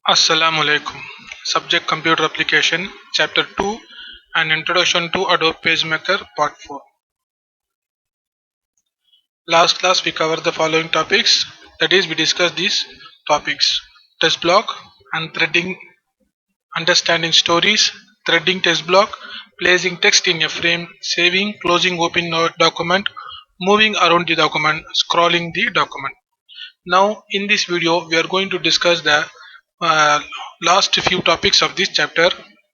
Assalamu alaikum. Subject Computer Application, Chapter 2, An Introduction to Adobe PageMaker, Part 4. Last class we covered the following topics. That is, we discussed these topics: text block and threading, understanding stories, threading text block, placing text in a frame, saving, closing open document, moving around the document, scrolling the document. Now, in this video, we are going to discuss the uh, last few topics of this chapter.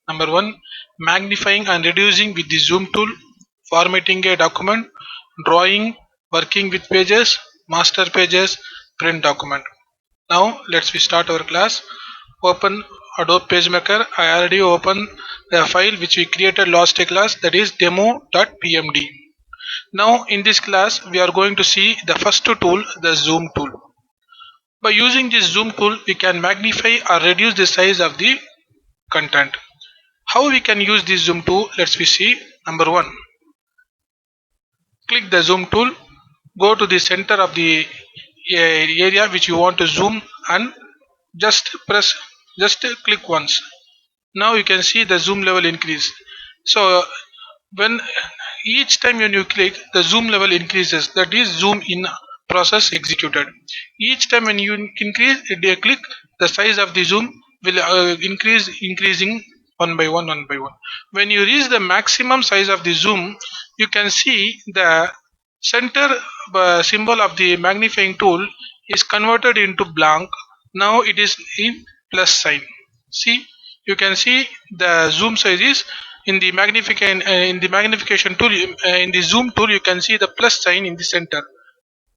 Number one, magnifying and reducing with the zoom tool, formatting a document, drawing, working with pages, master pages, print document. Now, let's we start our class. Open Adobe PageMaker. I already opened the file which we created last class, that is demo.pmd. Now, in this class, we are going to see the first tool, the zoom tool. By using this zoom tool, we can magnify or reduce the size of the content. How we can use this zoom tool? Let's see. Number one, click the zoom tool, go to the center of the area which you want to zoom and just click once. Now you can see the zoom level increase. So when each time when you click, the zoom level increases, that is zoom in process executed. Each time when you click, the size of the zoom will increasing one by one. When you reach the maximum size of the zoom, you can see the center symbol of the magnifying tool is converted into blank. Now it is in plus sign. See, you can see the zoom size is in the magnification tool. In the zoom tool, you can see the plus sign in the center.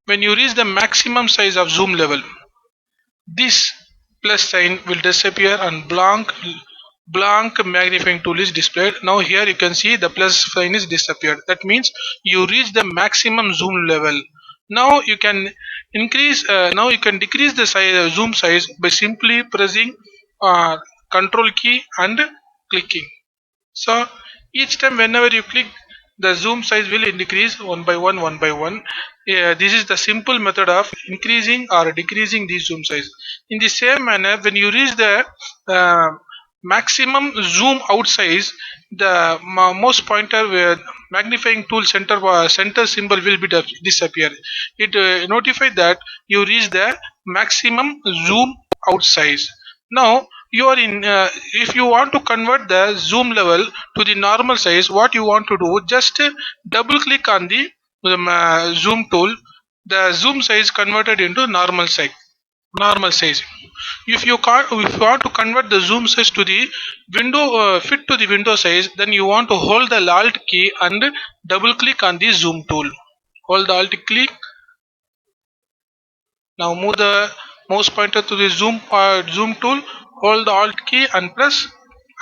When you reach the maximum size of zoom level, this plus sign will disappear and blank magnifying tool is displayed. Now here you can see the plus sign is disappeared. That means you reach the maximum zoom level. Now you can decrease the zoom size by simply pressing control key and clicking. So each time whenever you click, the zoom size will increase one by one. This is the simple method of increasing or decreasing the zoom size. In the same manner, when you reach the maximum zoom out size, the mouse pointer magnifying tool center symbol will be disappear. It notifies that you reach the maximum zoom out size. Now you are in if you want to convert the zoom level to the normal size, what you want to do, just double click on the zoom tool. The zoom size converted into normal size. If you want to convert the zoom size to the window fit to the window size, then you want to hold the alt key and double click on the zoom tool. Hold the alt click. Now move the mouse pointer to the zoom tool, hold the alt key and press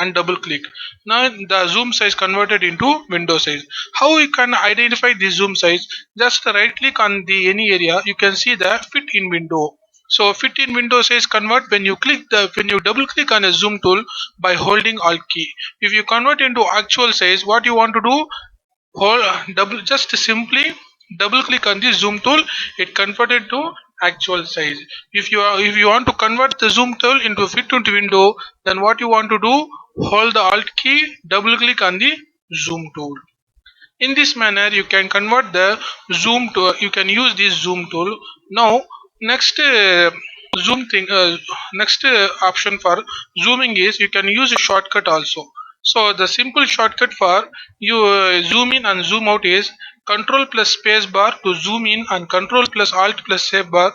and double click. Now the zoom size converted into window size. How you can identify the zoom size? Just right click on the any area, you can see the fit in window. So fit in window size convert when you double click on a zoom tool by holding alt key. If you convert into actual size, what you want to do? Just simply double click on the zoom tool. It converted to actual size. If you want to convert the zoom tool into fit into window, then what you want to do, hold the alt key, double click on the zoom tool. In this manner you can convert the zoom to, you can use this zoom tool. Now next option for zooming is you can use a shortcut also. So the simple shortcut for you zoom in and zoom out is control plus space bar to zoom in and control plus alt plus space bar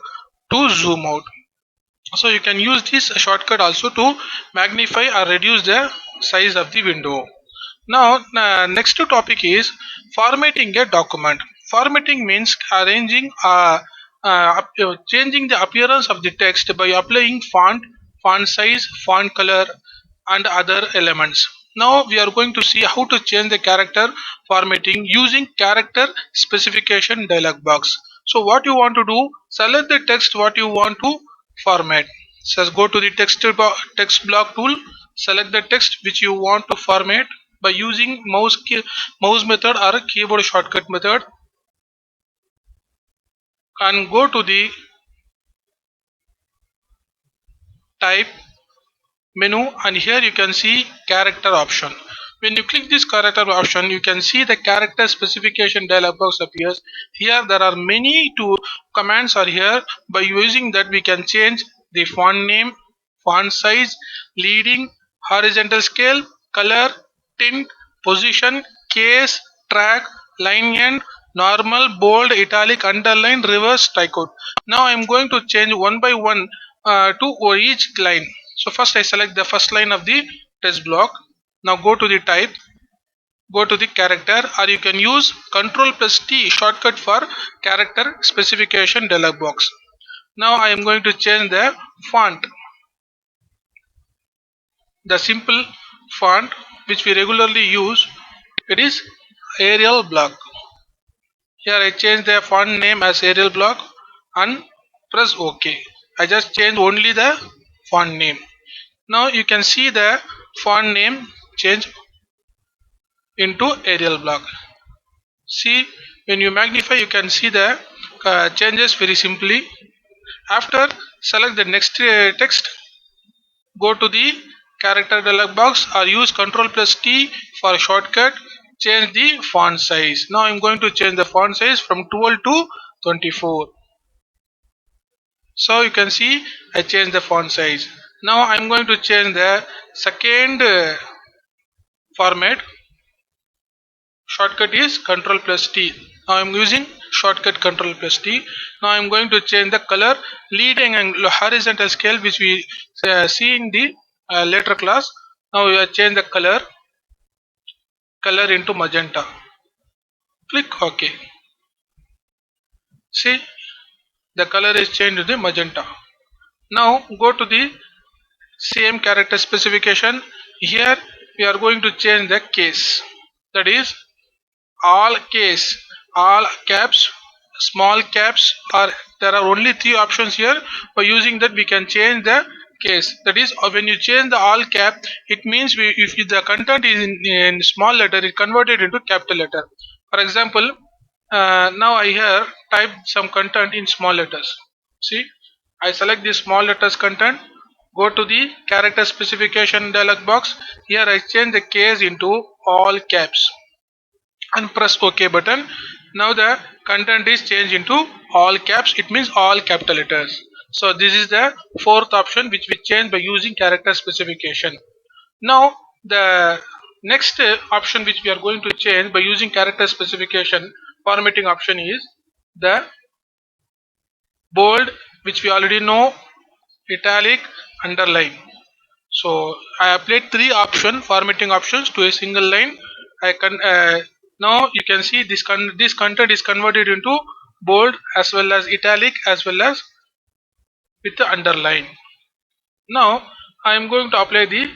to zoom out. So you can use this shortcut also to magnify or reduce the size of the window. Now next topic is formatting a document. Formatting means arranging changing the appearance of the text by applying font size, font color and other elements. Now we are going to see how to change the character formatting using character specification dialog box. So what you want to do, select the text what you want to format. So go to the text block tool, select the text which you want to format by using mouse method or keyboard shortcut method, and go to the type menu, and here you can see character option. When you click this character option, you can see the character specification dialog box appears. Here there are many commands are here. By using that we can change the font name, font size, leading, horizontal scale, color, tint, position, case, track, line end, normal, bold, italic, underline, reverse, strikeout. Now I am going to change one by one to each line. So first I select the first line of the text block. Now go to the type, go to the character, or you can use Ctrl plus T shortcut for character specification dialog box. Now I am going to change the font. The simple font which we regularly use, it is Arial block. Here I change the font name as Arial block and press OK. I just change only the font name. Now you can see the font name change into Arial block. See, when you magnify you can see the changes very simply. After select the next text, go to the character dialog box or use Ctrl plus T for a shortcut. Change the font size. Now I am going to change the font size from 12 to 24. So you can see I changed the font size. Now I am going to change the second format. Shortcut is Ctrl plus T. Now I am using shortcut Ctrl plus T. Now I am going to change the color, leading and horizontal scale which we see in the later class. Now we have changed the color into magenta. Click OK. See, the color is changed to the magenta. Now go to the same character specification. Here we are going to change the case, that is all case, all caps, small caps, or there are only three options here. By using that we can change the case, that is when you change the all cap, it means if the content is in small letter, it converted into capital letter. For example, now I here type some content in small letters. See, I select the small letters content, go to the character specification dialog box. Here I change the case into all caps and press OK button. Now the content is changed into all caps, it means all capital letters. So this is the fourth option which we change by using character specification. Now the next option which we are going to change by using character specification formatting option is the bold, which we already know, italic, underline. So I applied three formatting options to a single line. Now you can see this content is converted into bold as well as italic as well as with the underline. Now I am going to apply the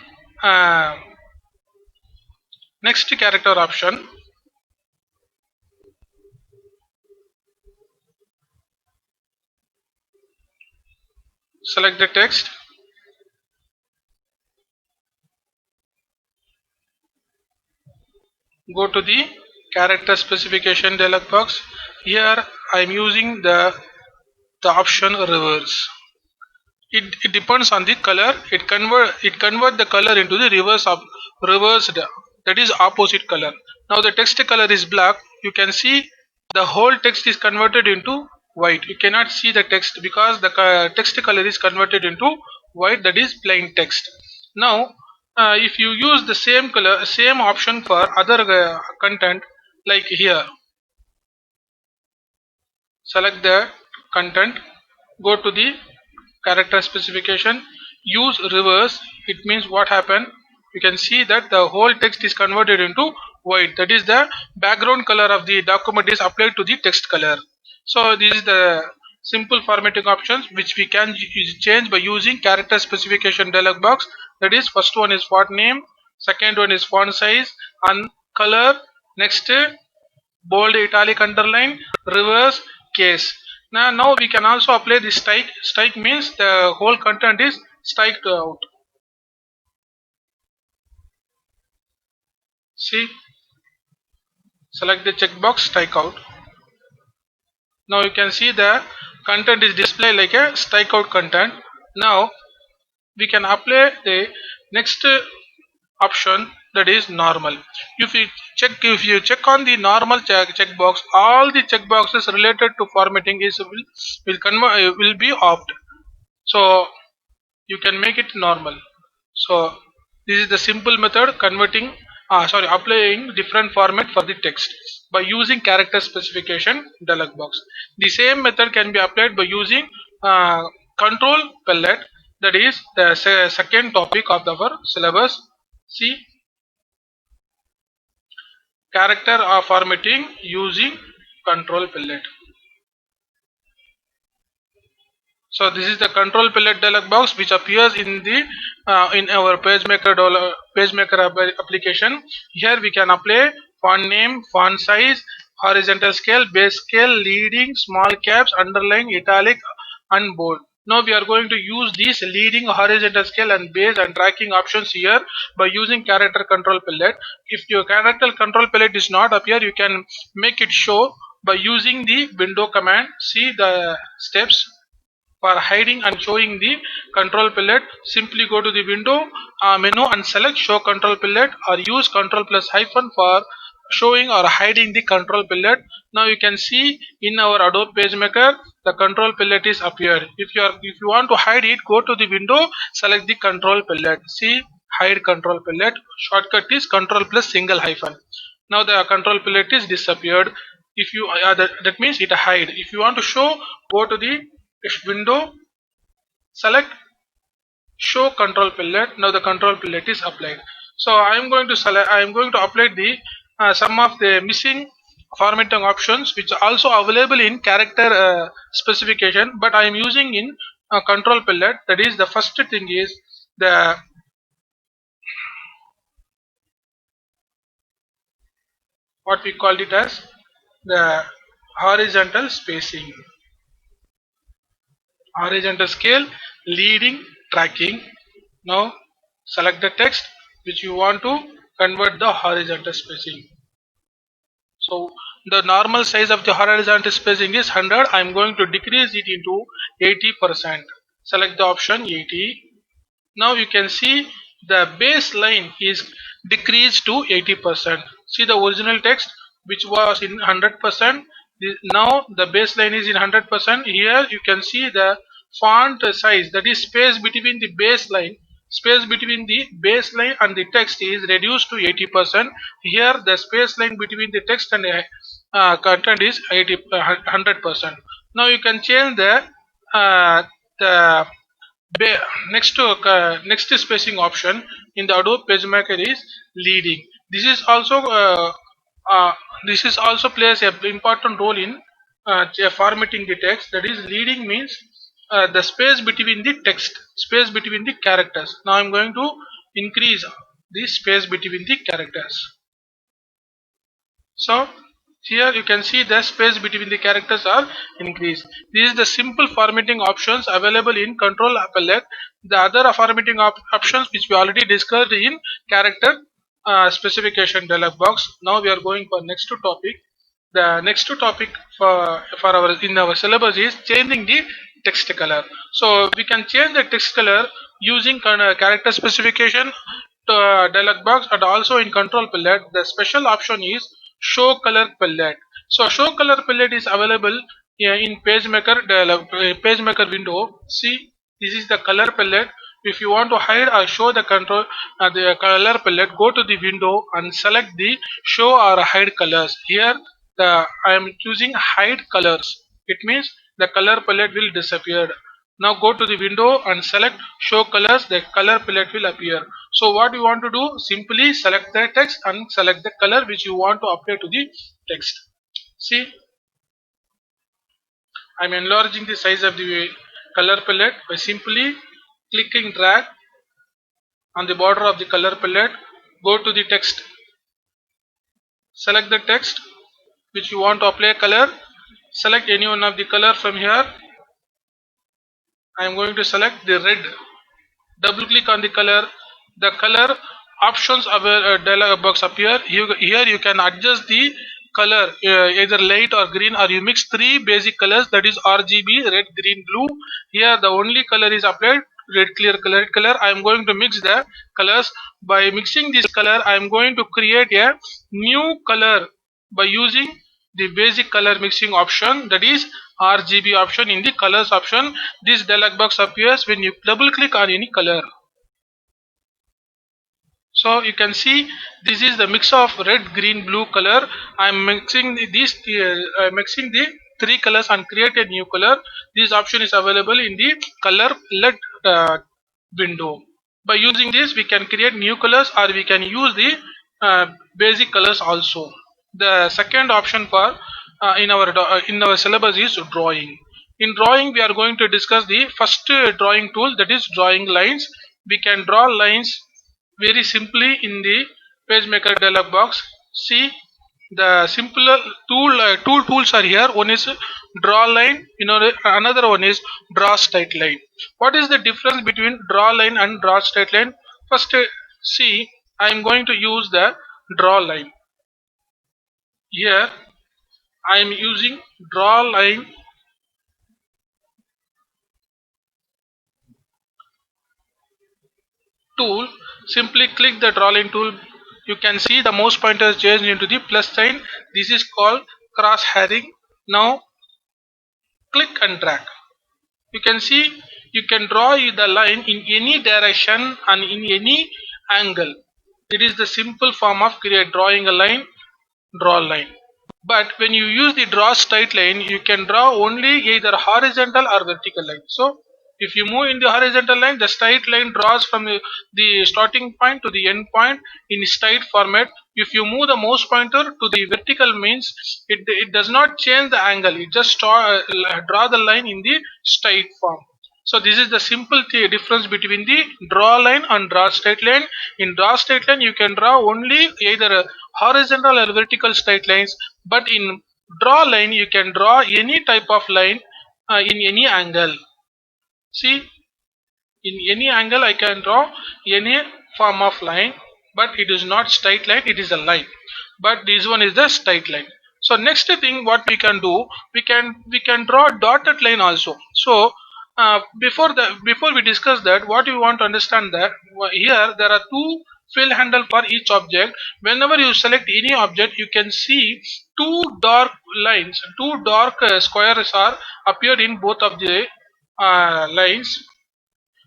next character option. Select the text, go to the character specification dialog box. Here I am using the option reverse. It depends on the color. It convert the color into the reversed, that is opposite color. Now the text color is black. You can see the whole text is converted into white. You cannot see the text because the text color is converted into white, that is plain text. Now if you use the same option for other content, like here, select the content, go to the character specification, use reverse. It means what happened, you can see that the whole text is converted into white, that is the background color of the document is applied to the text color. So this is the simple formatting options which we can change by using character specification dialog box. That is, first one is font name, second one is font size and color, next bold, italic, underline, reverse, case. Now we can also apply the strike. Strike means the whole content is striked out. See, select the checkbox, strike out. Now you can see the content is displayed like a strike out content. Now we can apply the Next option, that is normal. If you check on the normal checkbox, all the checkboxes related to formatting is will be opt. So you can make it normal. So this is the simple method converting applying different format for the text by using character specification dialog box. The same method can be applied by using uh, control palette, that is the second topic of our syllabus. See, character formatting using control palette. So this is the control palette dialog box which appears in our PageMaker application. Here we can apply font name, font size, horizontal scale, base scale, leading, small caps, underline, italic, and bold. Now we are going to use these leading, horizontal scale, and base and tracking options here by using character control palette. If your character control palette is not appear, you can make it show by using the window command. See the steps for hiding and showing the control palette. Simply go to the window menu and select show control palette, or use control plus hyphen for showing or hiding the control palette. Now you can see in our Adobe PageMaker the control palette is appeared. If you want to hide it, go to the window, select the control palette. See, hide control palette. Shortcut is control plus single hyphen. Now the control palette is disappeared. If you that means it hide. If you want to show, go to the window, select show control palette. Now the control palette is applied. So I am going to apply the some of the missing formatting options which are also available in character specification, but I am using in control palette. That is, the first thing is the what we called it as the horizontal spacing, horizontal scale, leading, tracking. Now select the text which you want to convert the horizontal spacing. So the normal size of the horizontal spacing is 100. I am going to decrease it into 80%. Select the option 80. Now you can see the baseline is decreased to 80%. See the original text which was in 100%. Now the baseline is in 100%. Here you can see the font size, that is space between the baseline and the text is reduced to 80%. Here the space line between the text and content is 100%. Now you can change the next spacing option in the Adobe PageMaker is leading. This is also uh, plays a important role in formatting the text. That is, leading means the space between the text, space between the characters. Now I'm going to increase the space between the characters. So here you can see the space between the characters are increased. This is the simple formatting options available in control palette. The other formatting options which we already discussed in character specification dialog box. Now we are going for next topic. The next topic for our in our syllabus is changing the text color. So we can change the text color using character specification dialog box, and also in control palette. The special option is show color palette. So show color palette is available in PageMaker window. See, this is the color palette. If you want to hide or show the color palette, go to the window and select the show or hide colors. Here I am choosing hide colors. It means the color palette will disappear. Now go to the window and select show colors. The color palette will appear. So what you want to do, simply select the text and select the color which you want to apply to the text. See, I am enlarging the size of the color palette by simply clicking drag on the border of the color palette. Go to the text, select the text which you want to apply color. Select any one of the color from here. I am going to select the red. Double click on the color. The color options dialog box appear. Here you can adjust the color either light or green, or you mix three basic colors, that is RGB, red, green, blue. Here the only color is applied red clear color. I am going to mix the colors. By mixing this color, I am going to create a new color by using the basic color mixing option, that is RGB option. In the colors option, this dialog box appears when you double click on any color. So you can see this is the mix of red, green, blue color. I am mixing mixing the three colors and create a new color. This option is available in the color LED window. By using this, we can create new colors or we can use the basic colors also. The second option for in our syllabus is drawing. In drawing, we are going to discuss the first drawing tool, that is drawing lines. We can draw lines very simply in the pagemaker dialog box. See, the simpler two tools are here. One is draw line, another one is draw straight line. What is the difference between draw line and draw straight line? First, see, I am going to use the draw line. Here I am using draw line tool. Simply click the draw line tool. You can see the mouse pointer is changed into the plus sign. This is called cross hairing. Now click and drag. You can see you can draw the line in any direction and in any angle. It is the simple form of drawing a line, draw line. But when you use the draw straight line, you can draw only either horizontal or vertical line. So if you move in the horizontal line, the straight line draws from the starting point to the end point in straight format. If you move the mouse pointer to the vertical, means it does not change the angle, it just draw the line in the straight form. So this is the simple difference between the draw line and draw straight line. In draw straight line, you can draw only either horizontal or vertical straight lines, but in draw line you can draw any type of line in any angle. See, in any angle I can draw any form of line, but it is not straight line, it is a line. But this one is the straight line. So next thing what we can do, we can draw dotted line also. So before we discuss that, what we want to understand that here there are two fill handle for each object. Whenever you select any object, you can see two dark lines, two dark squares are appeared in both of the lines,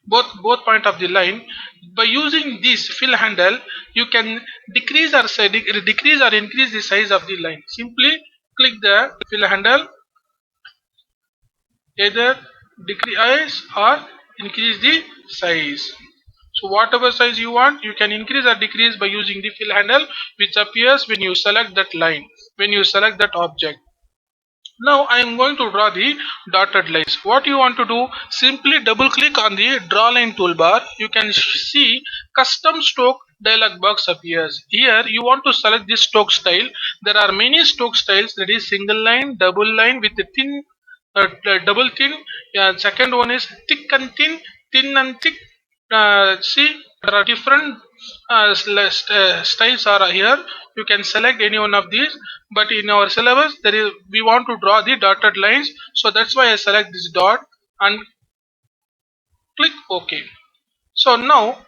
both point of the line. By using this fill handle, you can decrease or increase the size of the line. Simply click the fill handle, either decrease or increase the size. So whatever size you want, you can increase or decrease by using the fill handle, which appears when you select that line, when you select that object. Now I am going to draw the dotted lines. What you want to do, simply double click on the draw line toolbar. You can see custom stroke dialog box appears. Here you want to select this stroke style. There are many stroke styles, that is single line, double line with the thin, double thin. Second one is thick and thin and thick. See, there are different styles are here. You can select any one of these, but in our syllabus we want to draw the dotted lines, so that's why I select this dot and click OK. So now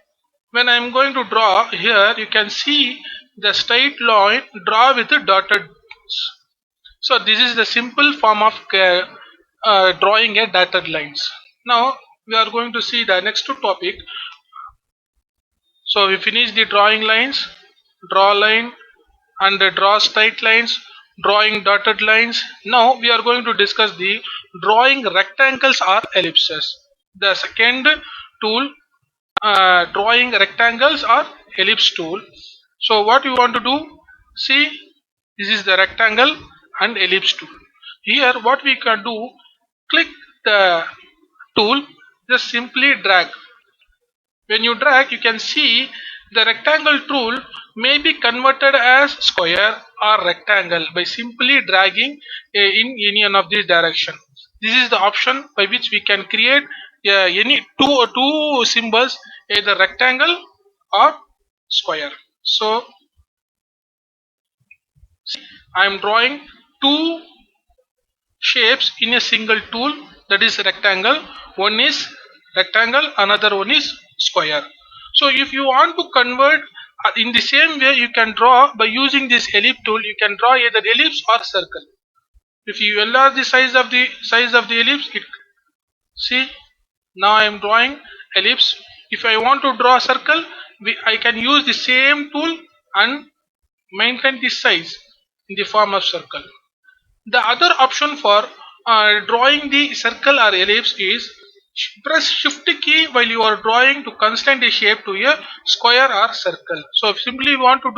when I am going to draw here, you can see the straight line draw with the dotted. So this is the simple form of drawing a dotted lines. Now we are going to see the next topic. So we finish the drawing lines, draw line and draw straight lines, drawing dotted lines. Now we are going to discuss the drawing rectangles or ellipses. The second tool, drawing rectangles or ellipse tool. So what you want to do, see, this is the rectangle and ellipse tool. Here what we can do, click the tool, just simply drag. When you drag, you can see the rectangle tool may be converted as square or rectangle by simply dragging in any one of these direction. This is the option by which we can create any two symbols, either rectangle or square. So I am drawing two shapes in a single tool, that is rectangle. One is rectangle, another one is square. So if you want to convert in the same way, you can draw by using this ellipse tool. You can draw either ellipse or circle. If you enlarge the size of the ellipse, see, now I am drawing ellipse. If I want to draw a circle, I can use the same tool and maintain this size in the form of circle. The other option for drawing the circle or ellipse is press shift key while you are drawing to constrain the shape to a square or circle. So if simply we want to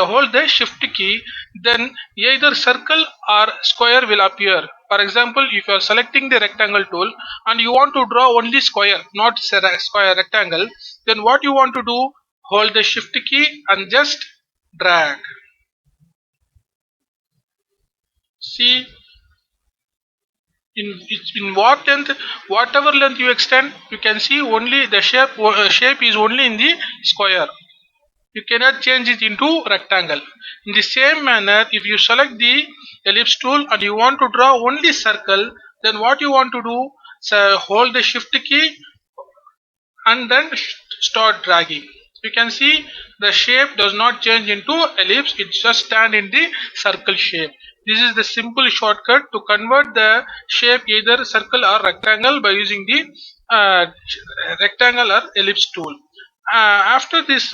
hold the shift key, then either circle or square will appear. For example, if you are selecting the rectangle tool and you want to draw only square, not square rectangle, then what you want to do, hold the shift key and just drag. See, in what length, whatever length you extend, you can see only the shape is only in the square. You cannot change it into rectangle. In the same manner, if you select the ellipse tool and you want to draw only circle, then what you want to do, so hold the shift key and then start dragging. You can see the shape does not change into ellipse, it just stand in the circle shape. This is the simple shortcut to convert the shape either circle or rectangle by using the rectangle or ellipse tool. After this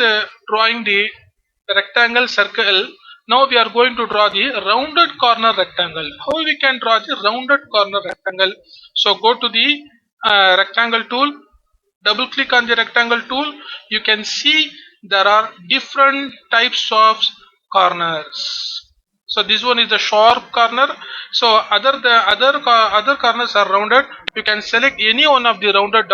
drawing the rectangle circle, now we are going to draw the rounded corner rectangle. How we can draw the rounded corner rectangle? So go to the rectangle tool, double click on the rectangle tool. You can see there are different types of corners. So this one is the sharp corner. So other corners are rounded. You can select any one of the rounded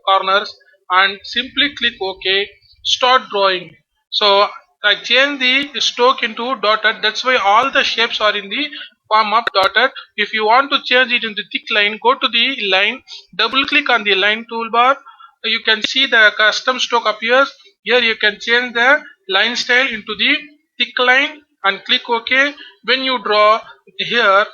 corners and simply click OK. Start drawing. So I change the stroke into dotted. That's why all the shapes are in the form of dotted. If you want to change it into thick line, go to the line, double click on the line toolbar. You can see the custom stroke appears. Here you can change the line style into the thick line and click OK. When you draw here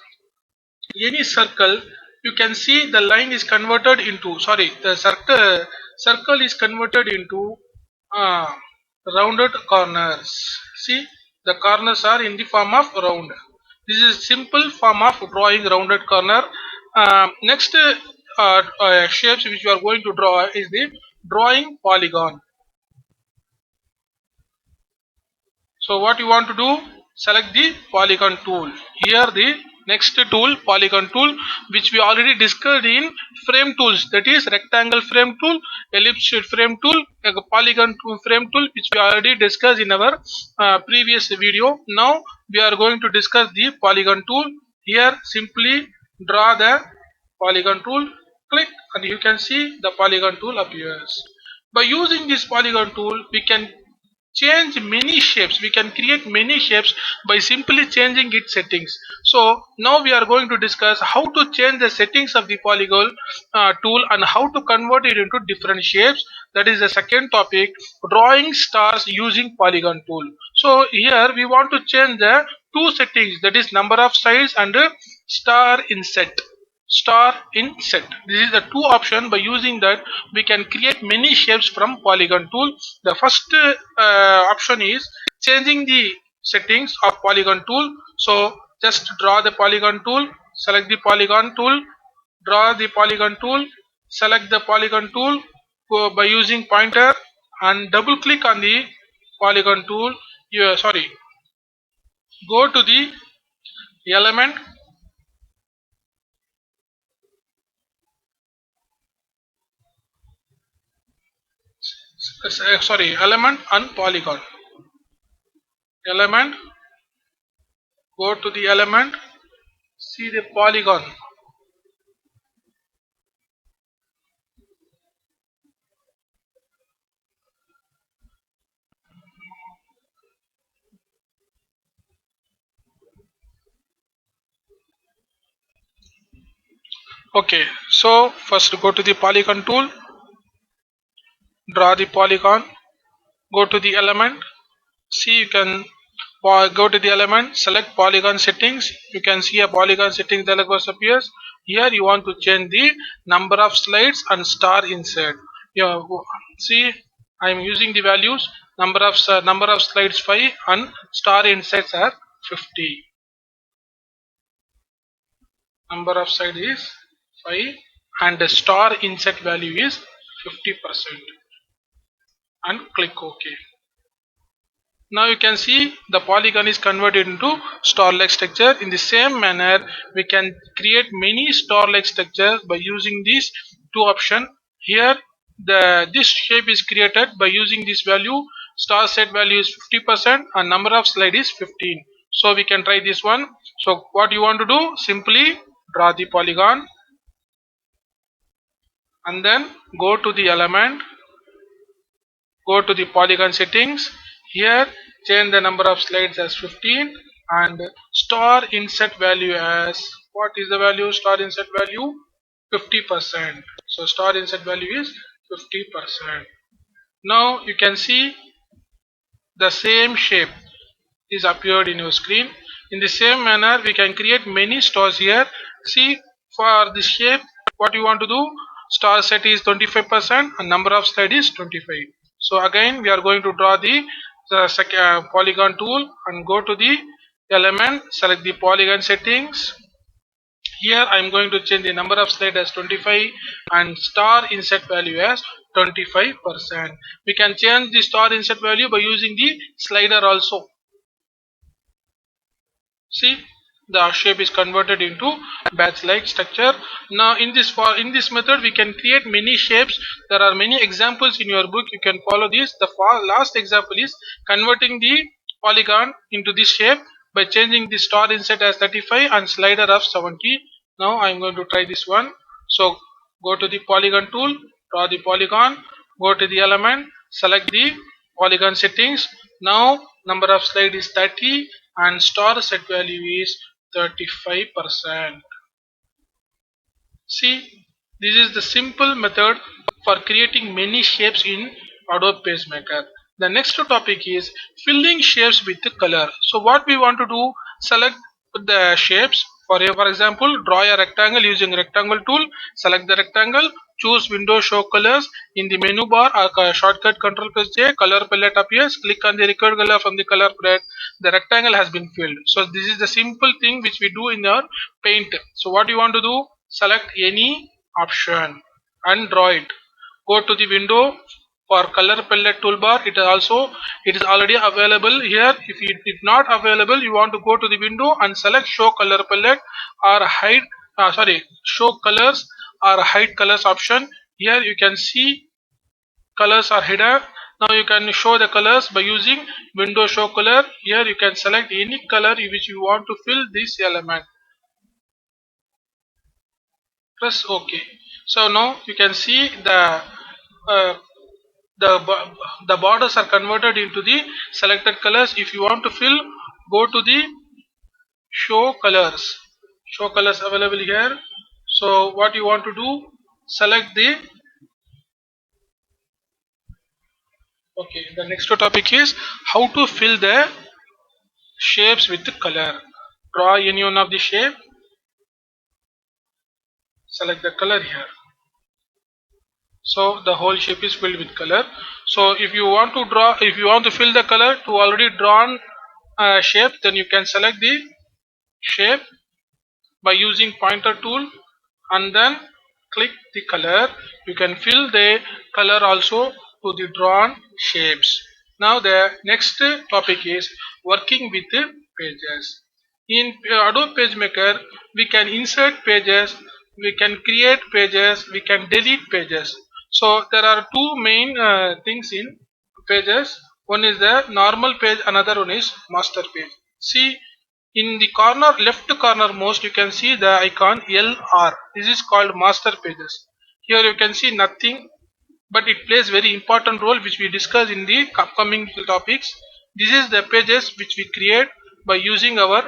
any circle, you can see the line is converted into, sorry, the circle is converted into rounded corners. See, the corners are in the form of round. This is simple form of drawing rounded corner. Next shapes which you are going to draw is the drawing polygon. So what you want to do, select the polygon tool. Here the next tool, polygon tool, which we already discussed in frame tools, that is rectangle frame tool, ellipse frame tool, polygon frame tool, which we already discussed in our previous video. Now we are going to discuss the polygon tool. Here simply draw the polygon tool, click, and you can see the polygon tool appears. By using this polygon tool, we can change many shapes. We can create many shapes by simply changing its settings. So now we are going to discuss how to change the settings of the polygon tool and how to convert it into different shapes. That is the second topic, drawing stars using polygon tool. So here we want to change the two settings, that is number of sides and star inset. This is the two option. By using that, we can create many shapes from polygon tool. The first option is changing the settings of polygon tool. So just draw the polygon tool, select the polygon tool, draw the polygon tool, select the polygon tool, go by using pointer and double click on the polygon tool. Go to the element, element and polygon. Element, go to the element, see the polygon. Okay, so first go to the polygon tool, draw the polygon, go to the element, see, you can Go to the element, select polygon settings. You can see a polygon settings dialog box appears. Here you want to change the number of slides and star insert. Yeah, see, I am using the values. Number of slides 5 and star inserts are 50. Number of side is 5 and the star insert value is 50%, and click OK. Now you can see the polygon is converted into star-like structure. In the same manner, we can create many star-like structures by using these two options. Here, this shape is created by using this value. Star set value is 50% and number of slide is 15. So we can try this one. So what you want to do? Simply draw the polygon and then go to the element, go to the polygon settings. Here change the number of slides as 15 and star insert value as, what is the value? Star insert value 50%. So star insert value is 50%. Now you can see the same shape is appeared in your screen. In the same manner we can create many stars here. See, for this shape what you want to do, star set is 25% and number of slide is 25. So again we are going to draw the polygon tool and go to the element, select the polygon settings. Here I am going to change the number of slide as 25 and star insert value as 25%. We can change the star insert value by using the slider also. See, the shape is converted into batch-like structure. Now in this method we can create many shapes. There are many examples in your book. You can follow this. The last example is converting the polygon into this shape by changing the star insert as 35 and slider of 70. Now I am going to try this one. So go to the polygon tool, draw the polygon, go to the element, select the polygon settings. Now number of slide is 30 and star set value is 35%. See, this is the simple method for creating many shapes in Adobe PageMaker. The next topic is filling shapes with color. So what we want to do, select the shapes. For example, draw a rectangle using rectangle tool. Select the rectangle, choose window show colors. In the menu bar or shortcut Ctrl plus J, color palette appears. Click on the required color from the color palette. The rectangle has been filled. So this is the simple thing which we do in our paint. So what you want to do, select any option and draw it. Go to the window for color palette toolbar. It is already available here. If it is not available, you want to go to the window and select show color palette or hide show colors or hide colors option. Here you can see colors are hidden. Now you can show the colors by using window show color. Here you can select any color which you want to fill this element. Press OK. So now you can see uh, the borders are converted into the selected colors. If you want to fill, go to the show colors. Show colors available here. So what you want to do, select the okay. The next topic is how to fill the shapes with the color. Draw any one of the shape. Select the color here. So the whole shape is filled with color. So if you want to fill the color to already drawn shape, then you can select the shape by using pointer tool and then click the color. You can fill the color also to the drawn shapes. Now the next topic is working with the pages. In Adobe PageMaker we can insert pages, we can create pages, we can delete pages. So there are two main things in pages. One is the normal page, another one is master page. See, in the left corner most you can see the icon LR. This is called master pages. Here you can see nothing, but it plays very important role which we discuss in the upcoming topics. This is the pages which we create by using our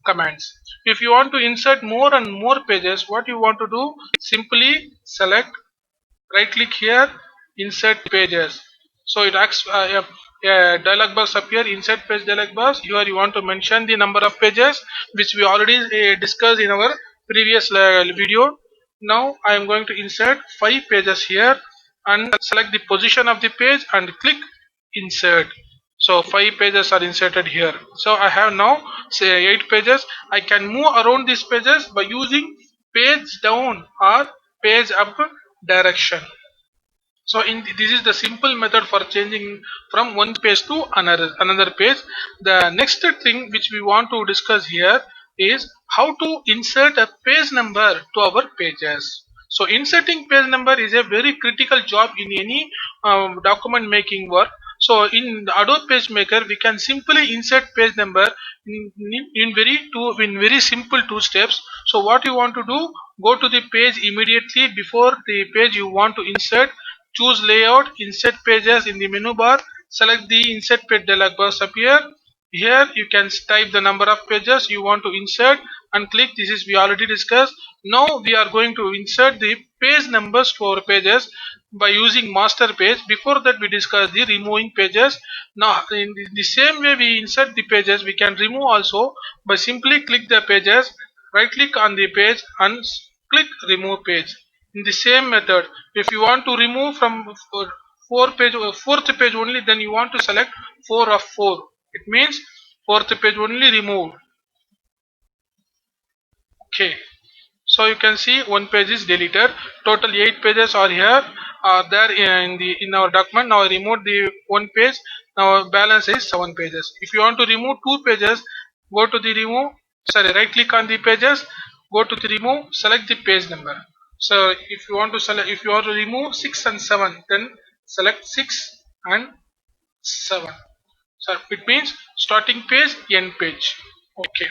commands. If you want to insert more and more pages, what you want to do, simply select, right click here, insert pages. So it acts a dialog box appear, insert page dialog box. Here you want to mention the number of pages which we already discussed in our previous video. Now I am going to insert 5 pages here and select the position of the page and click insert. So 5 pages are inserted here. So I have now say 8 pages. I can move around these pages by using page down or page up direction. So this is the simple method for changing from one page to another page. The next thing which we want to discuss here is how to insert a page number to our pages. So inserting page number is a very critical job in any document making work. So in the Adobe PageMaker, we can simply insert page number in very simple two steps. So what you want to do, go to the page immediately before the page you want to insert. Choose layout, insert pages in the menu bar, select the insert page dialog box appear. Here you can type the number of pages you want to insert and click. This is we already discussed. Now we are going to insert the page numbers to our pages by using master page. Before that we discussed the removing pages. Now in the same way we insert the pages, we can remove also by simply click the pages, right click on the page and click remove page. In the same method, if you want to remove from fourth page only, then you want to select 4 of 4. It means fourth page only removed. Okay, so you can see one page is deleted. Total 8 pages are here, are there in our document. Now I remove the one page. Now balance is 7 pages. If you want to remove 2 pages, go to the remove, sorry, right click on the pages, go to the remove, select the page number. So if you want to select, if you want to remove 6 and 7, then select 6 and 7. So it means starting page, end page. Okay,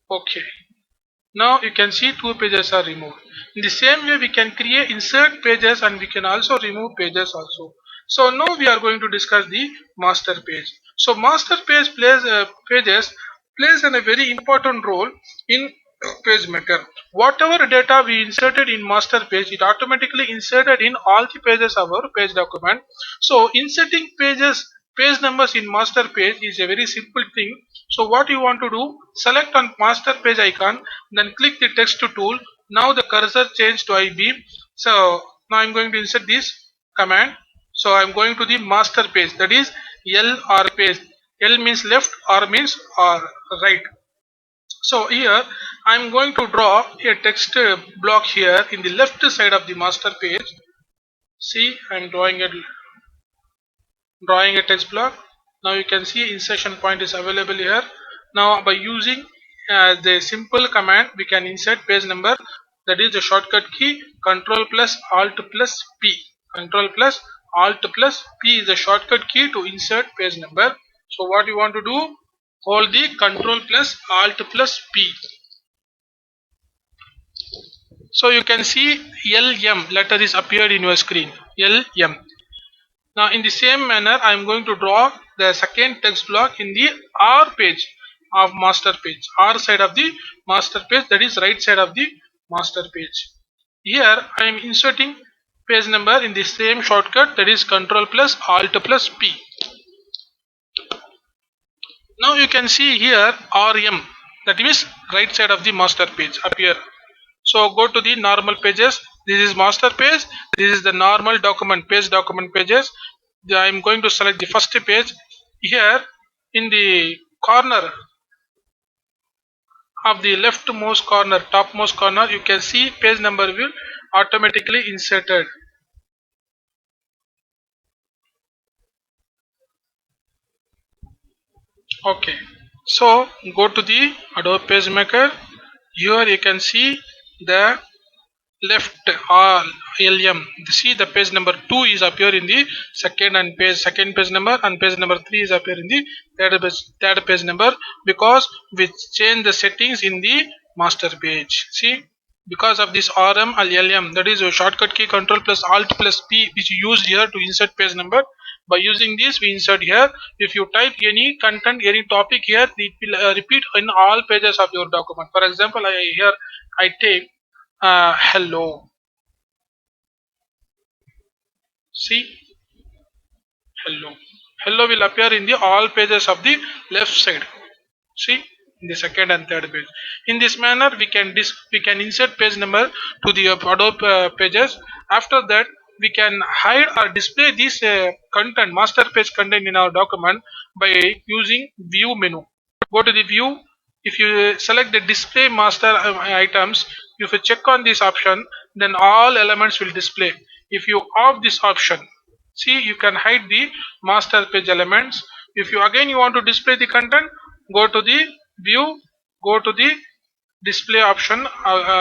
okay. Now you can see 2 pages are removed. In the same way we can create insert pages and we can also remove pages also. So now we are going to discuss the master page. So master page pages plays a very important role in PageMaker. Whatever data we inserted in master page, it automatically inserted in all the pages of our page document. So inserting page numbers in master page is a very simple thing. So what you want to do, select on master page icon, then click the text tool. Now the cursor change to IB. So now I'm going to insert this command. So I'm going to the master page, that is L or page. L means left, R means right. So here I'm going to draw a text block here in the left side of the master page. See, I'm drawing a text block. Now you can see insertion point is available here. Now by using the simple command, we can insert page number, that is the shortcut key control plus alt plus P. Control plus alt plus P is the shortcut key to insert page number. So what you want to do, hold the control plus alt plus P. So you can see LM letter is appeared in your screen, LM. Now in the same manner I am going to draw the second text block in the R page of master page, R side of the master page, that is right side of the master page. Here I am inserting page number in the same shortcut, that is control plus alt plus P. Now you can see here RM, that means right side of the master page appear. So go to the normal pages. This is master page. This is the normal document page, document pages. I am going to select the first page. Here in the corner of the leftmost corner, topmost corner, you can see page number will automatically inserted. Okay, so go to the Adobe PageMaker. Here you can see the left LM. See the page number 2 is appear in the second page number, and page number 3 is appear in the third page number, because we change the settings in the master page. See, because of this RM and LM, that is a shortcut key control plus alt plus P, which you used here to insert page number. By using this we insert here. If you type any content, any topic here, it will repeat in all pages of your document. For example, I take hello. See, hello. Hello will appear in the all pages of the left side. See, in the second and third page. In this manner, we can insert page number to the Adobe pages. After that, we can hide or display this content, master page content in our document by using view menu. Go to the view. If you select the display master items, if you check on this option, then all elements will display. If you off this option, see, you can hide the master page elements. If you again you want to display the content, go to the view, go to the display option.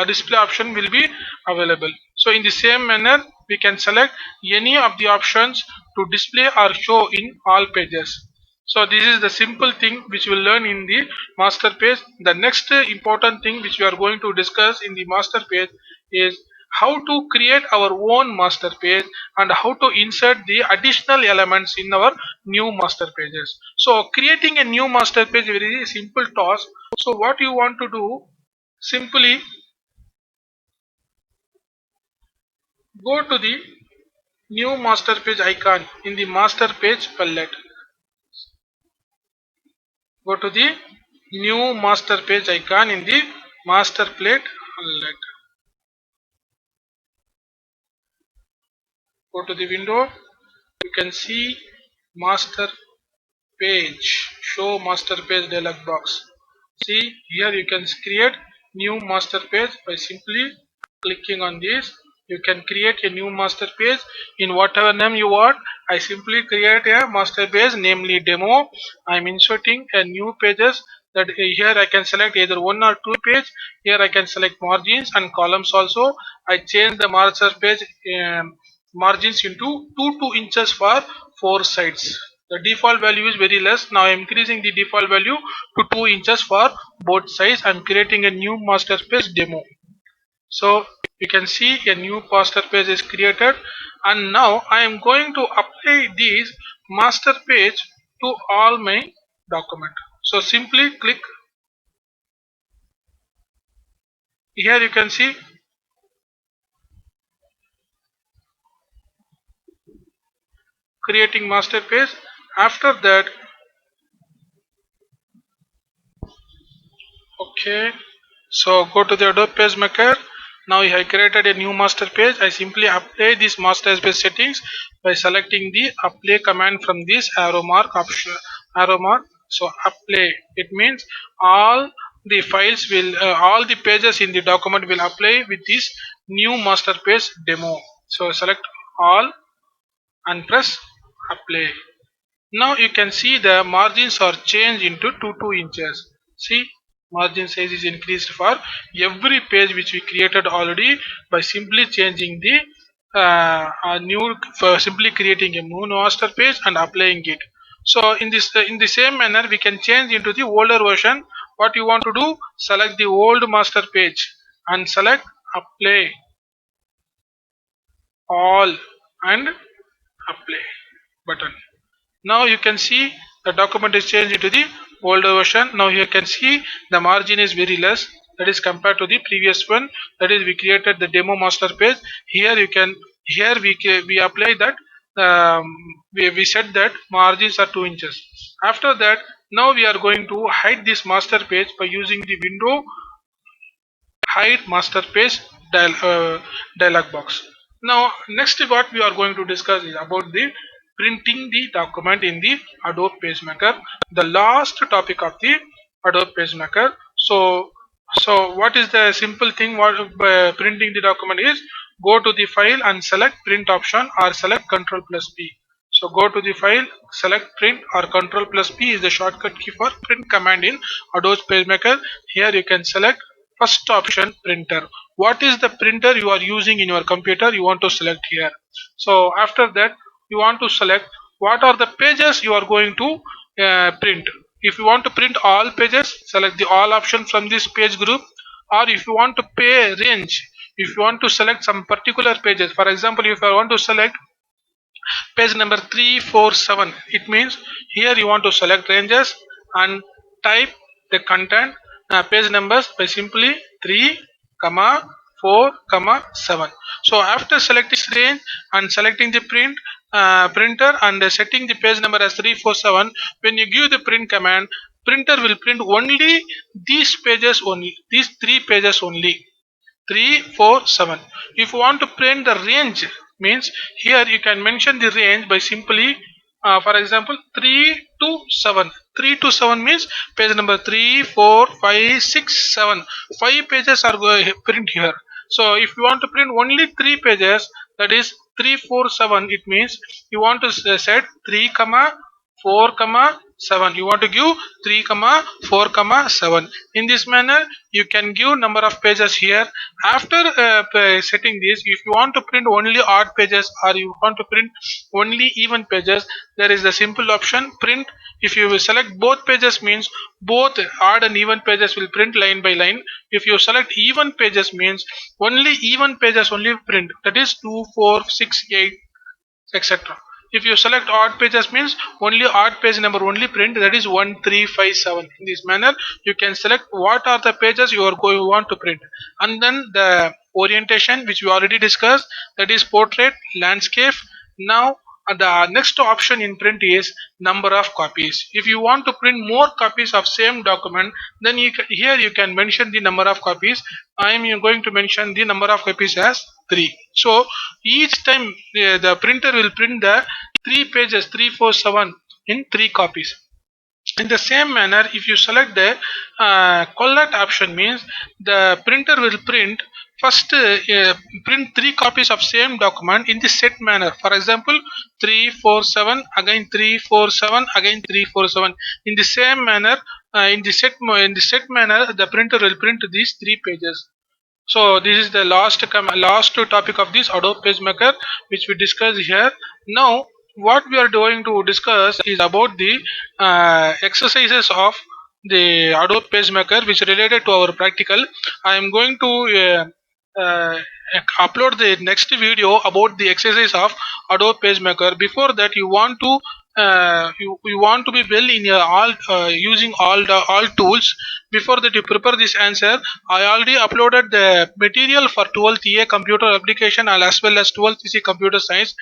Display option will be available. So in the same manner, we can select any of the options to display or show in all pages. So this is the simple thing which we will learn in the master page. The next important thing which we are going to discuss in the master page is how to create our own master page and how to insert the additional elements in our new master pages. So creating a new master page is a very simple task. So what you want to do, simply go to the new master page icon in the master page palette. Go to the new master page icon in the master plate palette. Go to the window. You can see master page, show master page dialog box. See, here you can create new master page by simply clicking on this. You can create a new master page in whatever name you want. I simply create a master page, namely demo. I'm inserting a new pages. That here I can select either one or two page. Here I can select margins and columns also. I change the master page margins into 2 inches for 4 sides. The default value is very less. Now I am increasing the default value to 2 inches for both sides. I am creating a new master page demo. So you can see a new master page is created, and now I am going to apply this master page to all my document. So simply click here. You can see creating master page. After that, okay, so go to the Adobe PageMaker. Now I have created a new master page. I simply apply this master page settings by selecting the apply command from this arrow mark option. Arrow mark. So apply. It means all the files will, all the pages in the document will apply with this new master page demo. So select all and press apply. Now you can see the margins are changed into 2 inches. See, margin size is increased for every page which we created already by simply changing the new, for simply creating a new master page and applying it. So in this in the same manner, we can change into the older version. What you want to do, select the old master page and select apply all and apply button. Now you can see the document is changed into the older version. Now you can see the margin is very less, that is compared to the previous one. That is, we created the demo master page. Here you can, here we apply that, we set that margins are 2 inches. After that, now we are going to hide this master page by using the window hide master page dialog box. Now next what we are going to discuss is about the printing the document in the Adobe PageMaker, the last topic of the Adobe PageMaker. So what is the simple thing what printing the document is? Go to the file and select print option or select Ctrl plus P. So go to the file, select print or Ctrl plus P is the shortcut key for print command in Adobe PageMaker. Here you can select first option, printer. What is the printer you are using in your computer? You want to select here. So after that, you want to select what are the pages you are going to print. If you want to print all pages, select the all option from this page group. Or if you want to pay range, if you want to select some particular pages, for example, if I want to select page number 347, it means here you want to select ranges and type the content page numbers by simply 3 4 7. So after selecting range and selecting the print, printer and setting the page number as 347. When you give the print command, printer will print only these pages only, these 3 pages only. 347. If you want to print the range, means here you can mention the range by simply for example 3 to 7. 3 to 7 means page number 3, 4, 5, 6, 7. 5 pages are going to print here. So if you want to print only 3 pages, that is 347, it means you want to set 3 comma 4 comma 7. You want to give 3 comma 4 comma 7. In this manner you can give number of pages here. After setting this, if you want to print only odd pages or you want to print only even pages, there is the simple option print. If you will select both pages, means both odd and even pages will print line by line. If you select even pages, means only even pages only print, that is 2, 4, 6, 8, etc. If you select odd pages, means only odd page number only print, that is 1, 3, 5, 7. In this manner you can select what are the pages you are going want to print. And then the orientation, which we already discussed, that is portrait, landscape. Now the next option in print is number of copies. If you want to print more copies of same document, then here you can mention the number of copies. I am going to mention the number of copies as 3. So each time the printer will print the 3 pages 347 in 3 copies. In the same manner, if you select the collect option, means the printer will print first print 3 copies of same document in the set manner. For example, 347 again 347 again 347. In the same manner, in the set manner, the printer will print these 3 pages. So this is the last topic of this Adobe PageMaker, which we discussed here. Now what we are going to discuss is about the exercises of the Adobe PageMaker, which related to our practical. I am going to upload the next video about the exercise of Adobe PageMaker. Before that, you want to you want to be well in your all using all tools. Before that, you prepare this answer. I already uploaded the material for 12th EA computer application and as well as 12th EC computer science.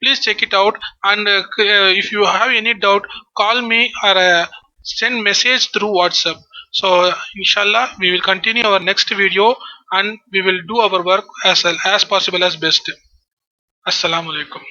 Please check it out, and if you have any doubt, call me or send message through WhatsApp. So inshallah we will continue our next video, and we will do our work as possible as best. Assalamu alaikum.